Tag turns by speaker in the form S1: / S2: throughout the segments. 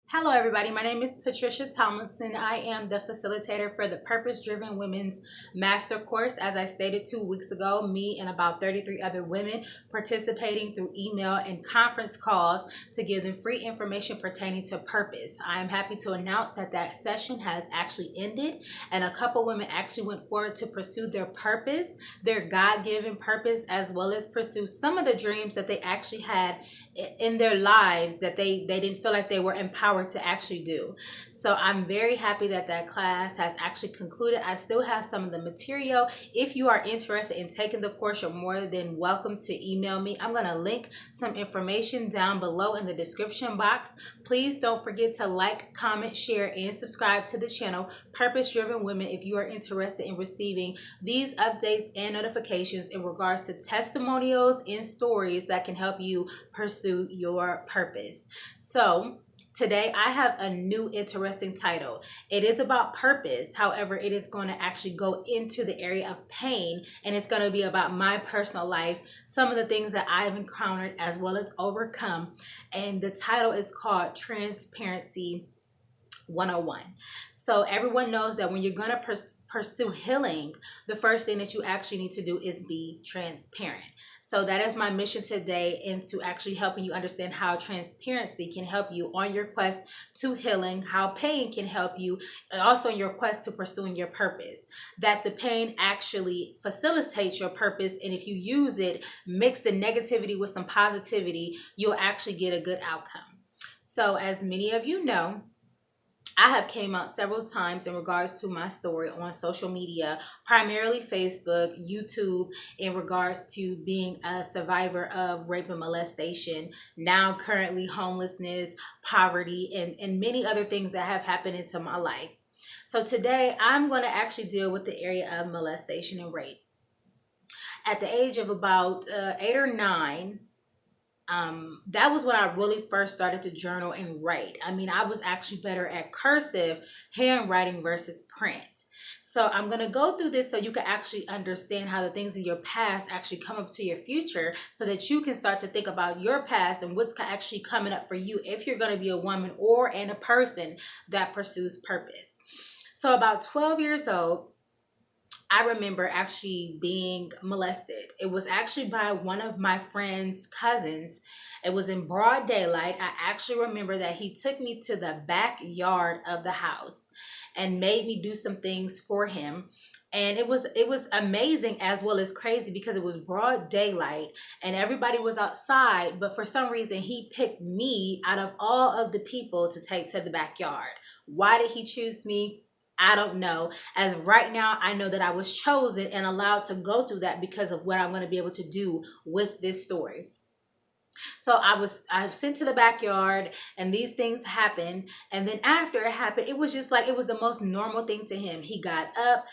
S1: Hello, everybody. My name is Patricia Tomlinson. I am the facilitator for the Purpose Driven Women's Master Course. As I stated 2 weeks ago, me and about 33 other women participating through email and conference calls to give them free information pertaining to purpose. I am happy to announce that session has actually ended, and a couple women actually went forward to pursue their purpose, their God-given purpose, as well as pursue some of the dreams that they actually had in their lives that they didn't feel like they were empowered to actually do. So I'm very happy that class has actually concluded. I still have some of the material. If you are interested in taking the course, you're more than welcome to email me. I'm going to link some information down below in the description box. Please don't forget to like, comment, share, and subscribe to the channel Purpose Driven Women if you are interested in receiving these updates and notifications in regards to testimonials and stories that can help you pursue your purpose. So today I have a new interesting title. It is about purpose. However, it is going to actually go into the area of pain, and it's going to be about my personal life, some of the things that I've encountered as well as overcome. And the title is called Transperancy 101. So everyone knows that when you're going to pursue healing, the first thing that you actually need to do is be transparent. So that is my mission today, into actually helping you understand how transparency can help you on your quest to healing, how pain can help you, and also in your quest to pursuing your purpose. That the pain actually facilitates your purpose, and if you use it, mix the negativity with some positivity, you'll actually get a good outcome. So as many of you know, I have came out several times in regards to my story on social media, primarily Facebook, YouTube, in regards to being a survivor of rape and molestation, now currently homelessness, poverty, and many other things that have happened into my life. So today I'm going to actually deal with the area of molestation and rape. At the age of about 8 or 9, that was when I really first started to journal and write. I mean, I was actually better at cursive handwriting versus print. So I'm going to go through this so you can actually understand how the things in your past actually come up to your future, so that you can start to think about your past and what's actually coming up for you if you're going to be a woman or a person that pursues purpose. So about 12 years old, I remember actually being molested. It was actually by one of my friend's cousins. It was in broad daylight. I actually remember that he took me to the backyard of the house and made me do some things for him. And it was amazing as well as crazy, because it was broad daylight and everybody was outside, but for some reason he picked me out of all of the people to take to the backyard. Why did he choose me? I don't know. As right now, I know that I was chosen and allowed to go through that because of what I'm going to be able to do with this story. So I was sent to the backyard, and these things happened. And then after it happened, it was just like, it was the most normal thing to him. He got up,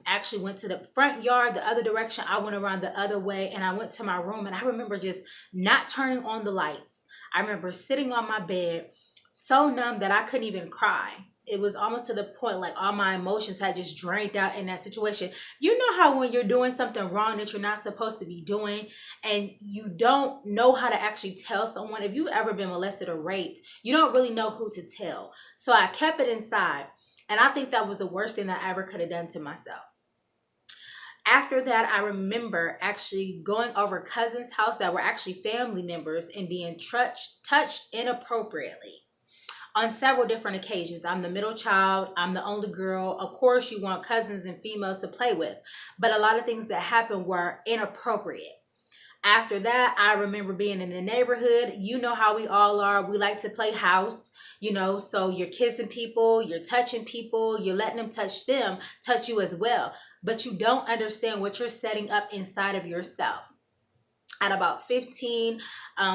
S1: actually went to the front yard, the other direction. I went around the other way, and I went to my room, and I remember just not turning on the lights. I remember sitting on my bed so numb that I couldn't even cry. It was almost to the point like all my emotions had just drained out in that situation. You know how when you're doing something wrong that you're not supposed to be doing, and you don't know how to actually tell someone? If you've ever been molested or raped, you don't really know who to tell. So I kept it inside, and I think that was the worst thing that I ever could have done to myself. After that, I remember actually going over cousins' house that were actually family members and being touched inappropriately on several different occasions. I'm the middle child. I'm the only girl. Of course, you want cousins and females to play with, but a lot of things that happened were inappropriate. After that, I remember being in the neighborhood. You know how we all are. We like to play house, so you're kissing people, you're touching people, you're letting them touch you as well. But you don't understand what you're setting up inside of yourself. At about 15,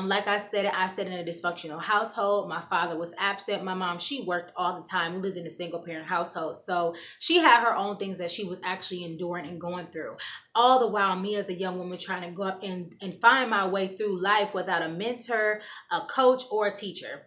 S1: like I said in a dysfunctional household. My father was absent. My mom, she worked all the time. We lived in a single parent household. So she had her own things that she was actually enduring and going through. All the while, me as a young woman trying to go up and find my way through life without a mentor, a coach, or a teacher.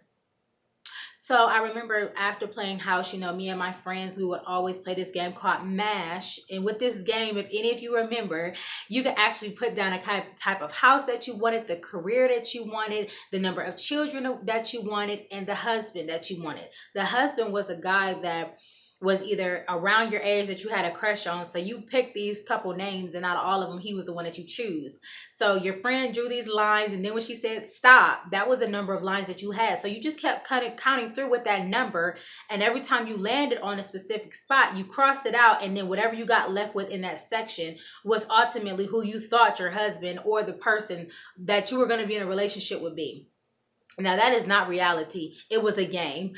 S1: So I remember after playing house, me and my friends, we would always play this game called MASH. And with this game, if any of you remember, you could actually put down a type of house that you wanted, the career that you wanted, the number of children that you wanted, and the husband that you wanted. The husband was a guy that was either around your age that you had a crush on. So you picked these couple names, and out of all of them, he was the one that you choose. So your friend drew these lines, and then when she said stop, that was the number of lines that you had. So you just kept kind of counting through with that number, and every time you landed on a specific spot, you crossed it out, and then whatever you got left with in that section was ultimately who you thought your husband or the person that you were going to be in a relationship would be. Now, that is not reality. It was a game.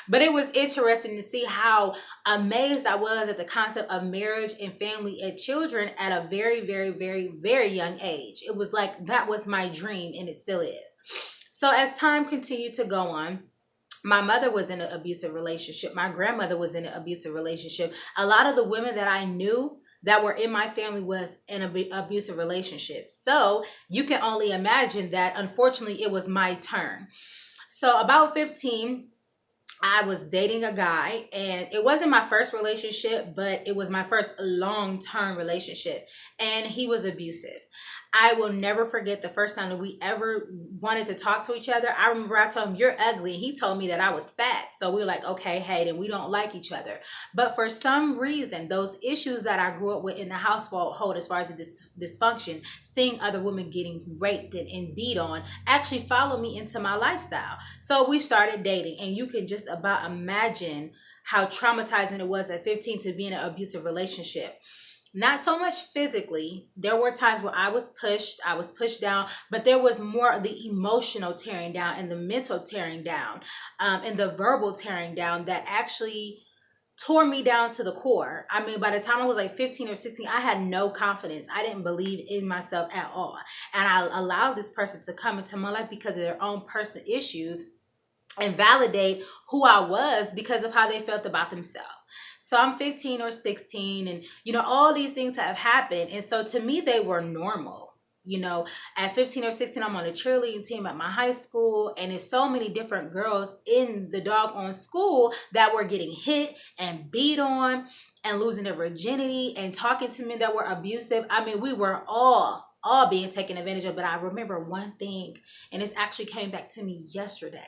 S1: But it was interesting to see how amazed I was at the concept of marriage and family and children at a very, very, very, very young age. It was like that was my dream, and it still is. So as time continued to go on, my mother was in an abusive relationship. My grandmother was in an abusive relationship. A lot of the women that I knew that were in my family was in an abusive relationship. So you can only imagine that, unfortunately, it was my turn. So about 15, I was dating a guy, and it wasn't my first relationship, but it was my first long-term relationship, and he was abusive. I will never forget the first time that we ever wanted to talk to each other. I remember I told him, "You're ugly." And he told me that I was fat. So we were like, okay, hey, then we don't like each other. But for some reason, those issues that I grew up with in the household as far as the dysfunction, seeing other women getting raped and beat on, actually followed me into my lifestyle. So we started dating, and you can just about imagine how traumatizing it was at 15 to be in an abusive relationship. Not so much physically. There were times where I was pushed down, but there was more of the emotional tearing down and the mental tearing down, and the verbal tearing down that actually tore me down to the core. I mean, by the time I was like 15 or 16, I had no confidence. I didn't believe in myself at all. And I allowed this person to come into my life because of their own personal issues and validate who I was because of how they felt about themselves. So I'm 15 or 16, and all these things have happened. And so to me, they were normal. At 15 or 16, I'm on a cheerleading team at my high school, and there's so many different girls in the doggone school that were getting hit and beat on and losing their virginity and talking to men that were abusive. I mean, we were all being taken advantage of. But I remember one thing, and this actually came back to me yesterday.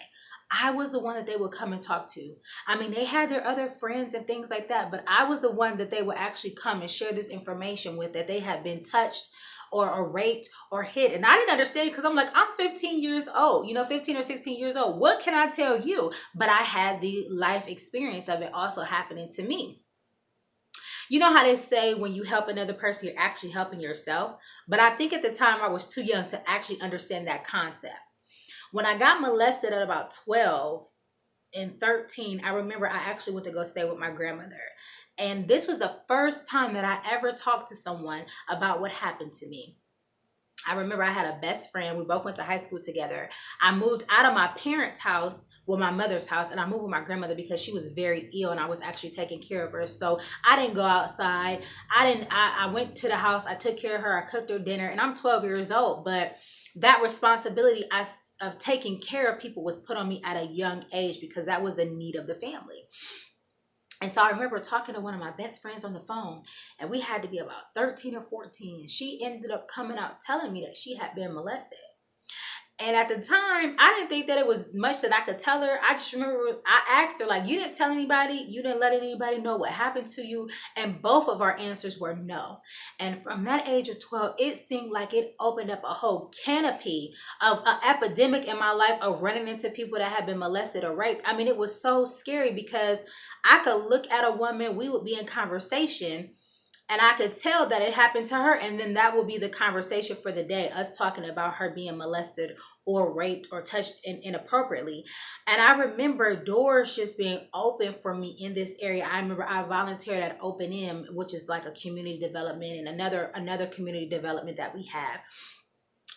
S1: I was the one that they would come and talk to. I mean, they had their other friends and things like that, but I was the one that they would actually come and share this information with, that they had been touched or raped or hit. And I didn't understand, because I'm like, I'm 15 years old, 15 or 16 years old. What can I tell you? But I had the life experience of it also happening to me. You know how they say when you help another person, you're actually helping yourself? But I think at the time I was too young to actually understand that concept. When I got molested at about 12 and 13, I remember I actually went to go stay with my grandmother. And this was the first time that I ever talked to someone about what happened to me. I remember I had a best friend. We both went to high school together. I moved out of my parents' house, my mother's house, and I moved with my grandmother because she was very ill and I was actually taking care of her. So I didn't go outside. I went to the house. I took care of her. I cooked her dinner, and I'm 12 years old. But that responsibility of taking care of people was put on me at a young age because that was the need of the family. And so I remember talking to one of my best friends on the phone, and we had to be about 13 or 14. She ended up coming out telling me that she had been molested. And at the time, I didn't think that it was much that I could tell her. I just remember I asked her, like, you didn't tell anybody? You didn't let anybody know what happened to you? And both of our answers were no. And from that age of 12, it seemed like it opened up a whole canopy of an epidemic in my life of running into people that had been molested or raped. I mean, it was so scary because I could look at a woman, we would be in conversation, and I could tell that it happened to her, and then that would be the conversation for the day, us talking about her being molested or raped or touched inappropriately. And I remember doors just being open for me in this area. I remember I volunteered at Open M, which is like a community development, and another community development that we have.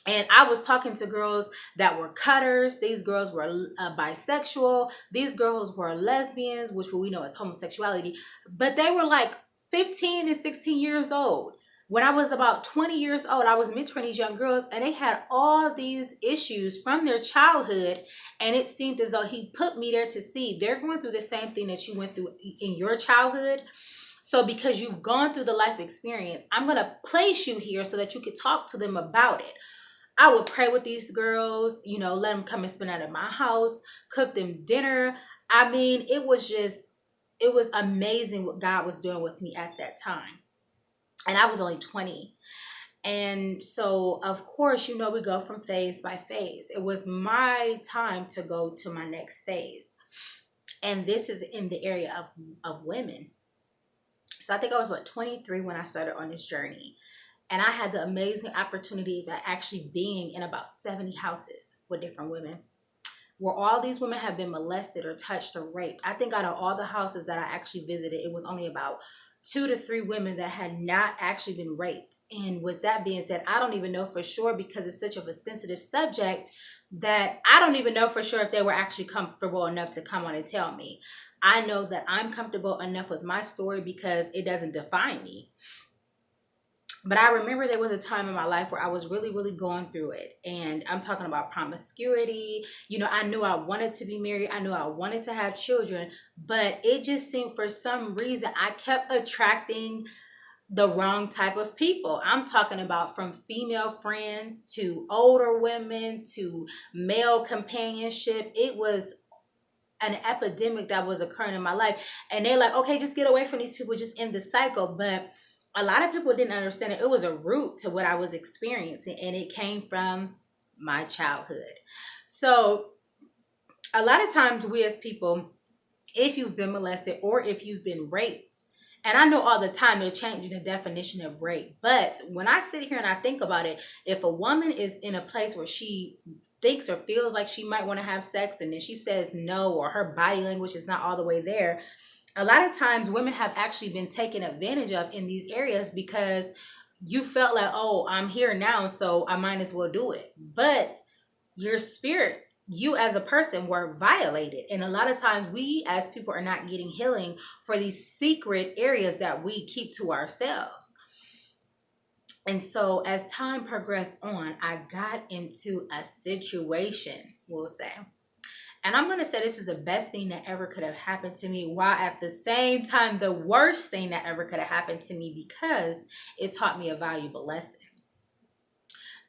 S1: And I was talking to girls that were cutters. These girls were bisexual. These girls were lesbians, which we know is homosexuality. But they were like 15 and 16 years old. When I was about 20 years old, I was mentoring these young girls, and they had all these issues from their childhood. And it seemed as though he put me there to see they're going through the same thing that you went through in your childhood. So because you've gone through the life experience, I'm going to place you here so that you could talk to them about it. I would pray with these girls, let them come and spend out at my house, cook them dinner. I mean, it was amazing what God was doing with me at that time. And I was only 20. And so, of course, we go from phase by phase. It was my time to go to my next phase. And this is in the area of women. So I think I was, 23 when I started on this journey. And I had the amazing opportunity of actually being in about 70 houses with different women, where all these women have been molested or touched or raped. I think out of all the houses that I actually visited, it was only about 2 to 3 women that had not actually been raped. And with that being said, I don't even know for sure, because it's such of a sensitive subject, that I don't even know for sure if they were actually comfortable enough to come on and tell me. I know that I'm comfortable enough with my story because it doesn't define me. But I remember there was a time in my life where I was really, really going through it. And I'm talking about promiscuity. I knew I wanted to be married. I knew I wanted to have children. But it just seemed for some reason I kept attracting the wrong type of people. I'm talking about from female friends to older women to male companionship. It was an epidemic that was occurring in my life. And they're like, okay, just get away from these people, just end the cycle. But a lot of people didn't understand it. It was a root to what I was experiencing, and it came from my childhood. So a lot of times we as people, if you've been molested or if you've been raped, and I know all the time they're changing the definition of rape, but when I sit here and I think about it, if a woman is in a place where she thinks or feels like she might want to have sex, and then she says no, or her body language is not all the way there, a lot of times women have actually been taken advantage of in these areas, because you felt like, oh, I'm here now, so I might as well do it. But your spirit, you as a person, were violated. And a lot of times we as people are not getting healing for these secret areas that we keep to ourselves. And so as time progressed on, I got into a situation, we'll say. And I'm going to say this is the best thing that ever could have happened to me, while at the same time the worst thing that ever could have happened to me, because it taught me a valuable lesson.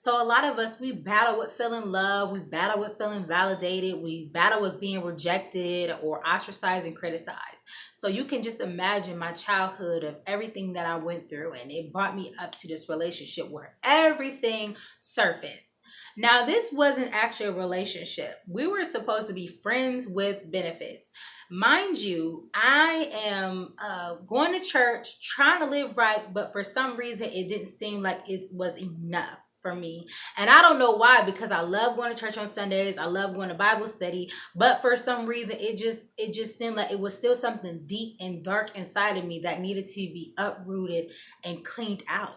S1: So a lot of us, we battle with feeling love, we battle with feeling validated, we battle with being rejected or ostracized and criticized. So you can just imagine my childhood of everything that I went through, and it brought me up to this relationship where everything surfaced. Now, this wasn't actually a relationship. We were supposed to be friends with benefits. Mind you, I am going to church, trying to live right, but for some reason, it didn't seem like it was enough for me. And I don't know why, because I love going to church on Sundays. I love going to Bible study. But for some reason, it just seemed like it was still something deep and dark inside of me that needed to be uprooted and cleaned out.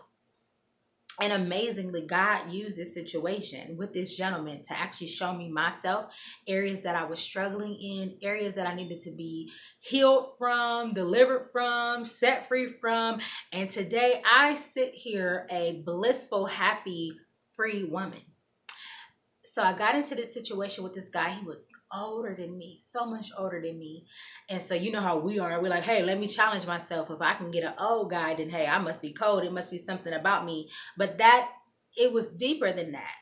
S1: And amazingly, God used this situation with this gentleman to actually show me myself, areas that I was struggling in, areas that I needed to be healed from, delivered from, set free from. And today I sit here a blissful, happy, free woman. So I got into this situation with this guy. He was older than me, so much older than me. And so you know how we are. We're like, hey, let me challenge myself. If I can get an old guy, then hey, I must be cold. It must be something about me. But it was deeper than that.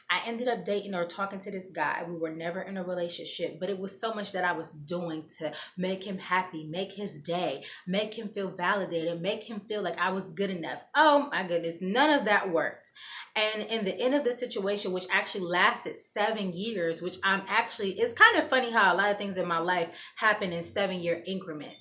S1: I ended up dating or talking to this guy. We were never in a relationship, but it was so much that I was doing to make him happy, make his day, make him feel validated, make him feel like I was good enough. Oh my goodness, none of that worked. And in the end of the situation, which actually lasted 7 years, which it's kind of funny how a lot of things in my life happen in 7-year increments.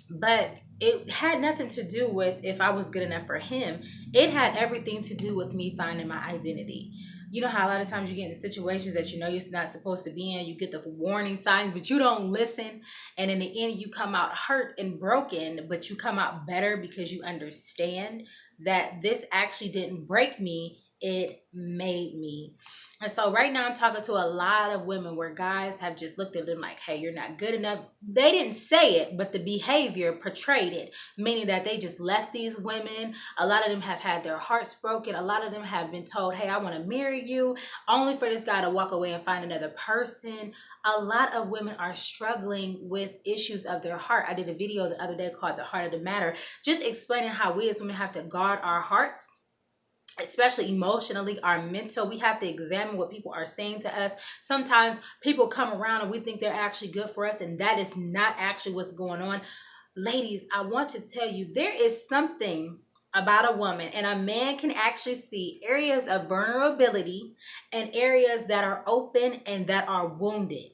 S1: But it had nothing to do with if I was good enough for him. It had everything to do with me finding my identity. You know how a lot of times you get in situations that you know you're not supposed to be in. You get the warning signs, but you don't listen. And in the end, you come out hurt and broken, but you come out better because you understand that this actually didn't break me. it made me. And so right now I'm talking to a lot of women where guys have just looked at them like, hey, you're not good enough. They didn't say it, but the behavior portrayed it, meaning that they just left these women. A lot of them have had their hearts broken. A lot of them have been told, hey, I want to marry you, only for this guy to walk away and find another person. A lot of women are struggling with issues of their heart. I did a video the other day called The Heart of the Matter, just explaining how we as women have to guard our hearts, especially emotionally, our mental. We have to examine what people are saying to us. Sometimes people come around and we think they're actually good for us, and that is not actually what's going on. Ladies, I want to tell you, there is something about a woman, and a man can actually see areas of vulnerability and areas that are open and that are wounded.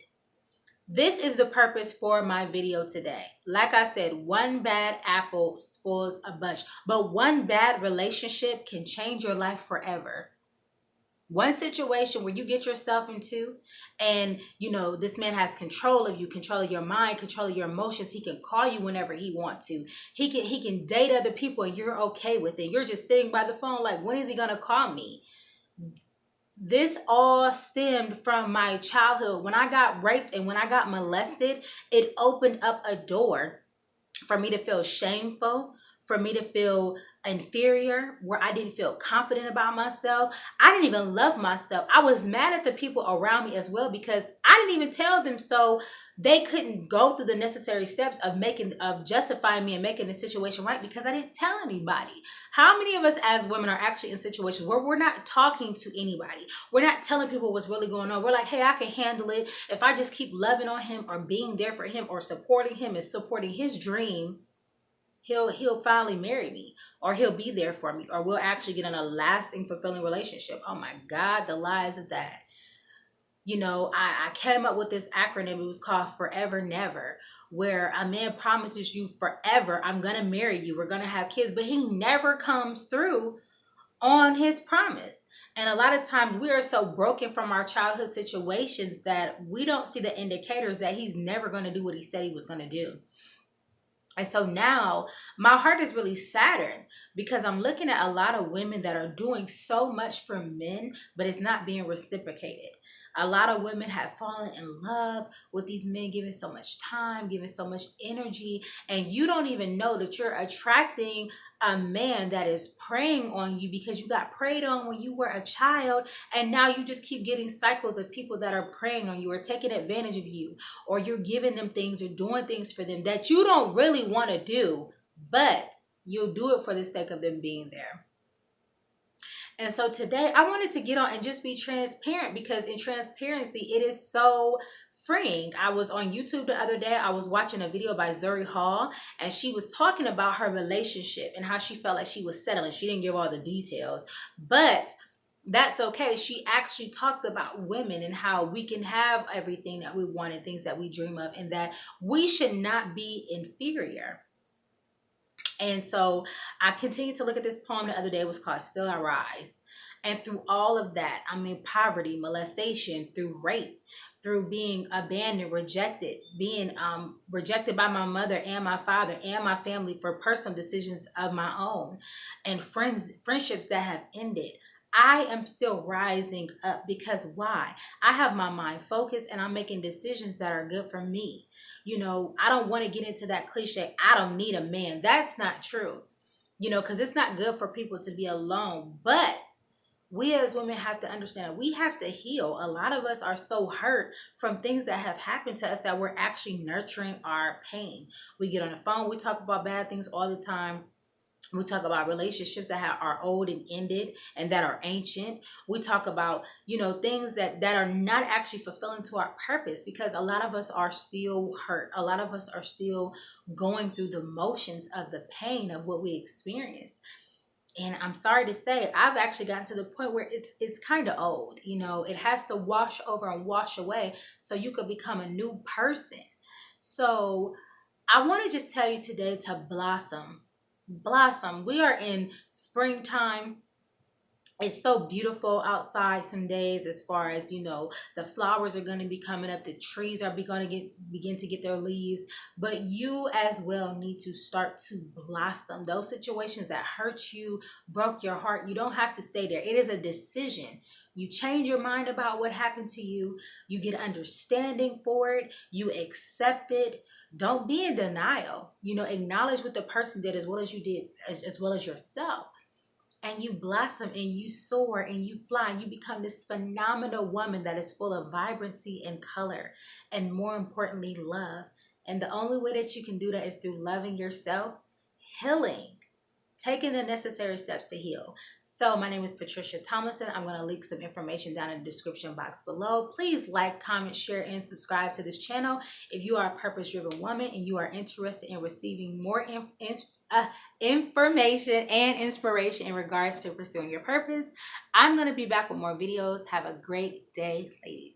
S1: This is the purpose for my video today. Like I said, one bad apple spoils a bunch, but one bad relationship can change your life forever. One situation where you get yourself into, and this man has control of you, control of your mind, control of your emotions. He can call you whenever he wants to. He can date other people and you're okay with it. You're just sitting by the phone like, when is he gonna call me? This all stemmed from my childhood. When I got raped and when I got molested, it opened up a door for me to feel shameful, for me to feel inferior, where I didn't feel confident about myself. I didn't even love myself. I was mad at the people around me as well because I didn't even tell them, so they couldn't go through the necessary steps of justifying me and making the situation right because I didn't tell anybody. How many of us as women are actually in situations where we're not talking to anybody? We're not telling people what's really going on. We're like, hey, I can handle it. If I just keep loving on him or being there for him or supporting him and supporting his dream, he'll finally marry me, or he'll be there for me, or we'll actually get in a lasting, fulfilling relationship. Oh my God, the lies of that. I came up with this acronym. It was called Forever Never, where a man promises you forever, I'm going to marry you, we're going to have kids, but he never comes through on his promise. And a lot of times we are so broken from our childhood situations that we don't see the indicators that he's never going to do what he said he was going to do. And so now my heart is really saddened because I'm looking at a lot of women that are doing so much for men, but it's not being reciprocated. A lot of women have fallen in love with these men, giving so much time, giving so much energy, and you don't even know that you're attracting a man that is preying on you because you got preyed on when you were a child, and now you just keep getting cycles of people that are preying on you or taking advantage of you, or you're giving them things or doing things for them that you don't really want to do, but you'll do it for the sake of them being there. And so today I wanted to get on and just be transparent, because in transparency, it is so freeing. I was on YouTube the other day. I was watching a video by Zuri Hall, and she was talking about her relationship and how she felt like she was settling. She didn't give all the details, but that's okay. She actually talked about women and how we can have everything that we want and things that we dream of, and that we should not be inferior. And so I continued to look at this poem the other day. It was called Still I Rise. And through all of that, poverty, molestation, through rape, through being abandoned, rejected, being rejected by my mother and my father and my family for personal decisions of my own, and friendships that have ended, I am still rising up. Because why? I have my mind focused and I'm making decisions that are good for me. I don't want to get into that cliche, I don't need a man. That's not true, because it's not good for people to be alone. But we as women have to understand, we have to heal. A lot of us are so hurt from things that have happened to us that we're actually nurturing our pain. We get on the phone, we talk about bad things all the time. We talk about relationships that are old and ended and that are ancient. We talk about, things that are not actually fulfilling to our purpose, because a lot of us are still hurt. A lot of us are still going through the motions of the pain of what we experience. And I'm sorry to say, I've actually gotten to the point where it's kind of old. It has to wash over and wash away so you could become a new person. So I want to just tell you today to blossom. We are in springtime. It's so beautiful outside some days, as far as, you know, the flowers are going to be coming up, the trees are going to begin to get their leaves, but you as well need to start to blossom. Those situations that hurt you, broke your heart, you don't have to stay there. It is a decision. You change your mind about what happened to you, you get understanding for it, you accept it. Don't be in denial. You know, acknowledge what the person did as well as you did, as well as yourself, and you blossom and you soar and you fly and you become this phenomenal woman that is full of vibrancy and color, and more importantly, love. And the only way that you can do that is through loving yourself, healing, taking the necessary steps to heal. So my name is Patricia Tomlinson. I'm going to link some information down in the description box below. Please like, comment, share, and subscribe to this channel if you are a purpose-driven woman and you are interested in receiving more information and inspiration in regards to pursuing your purpose. I'm going to be back with more videos. Have a great day, ladies.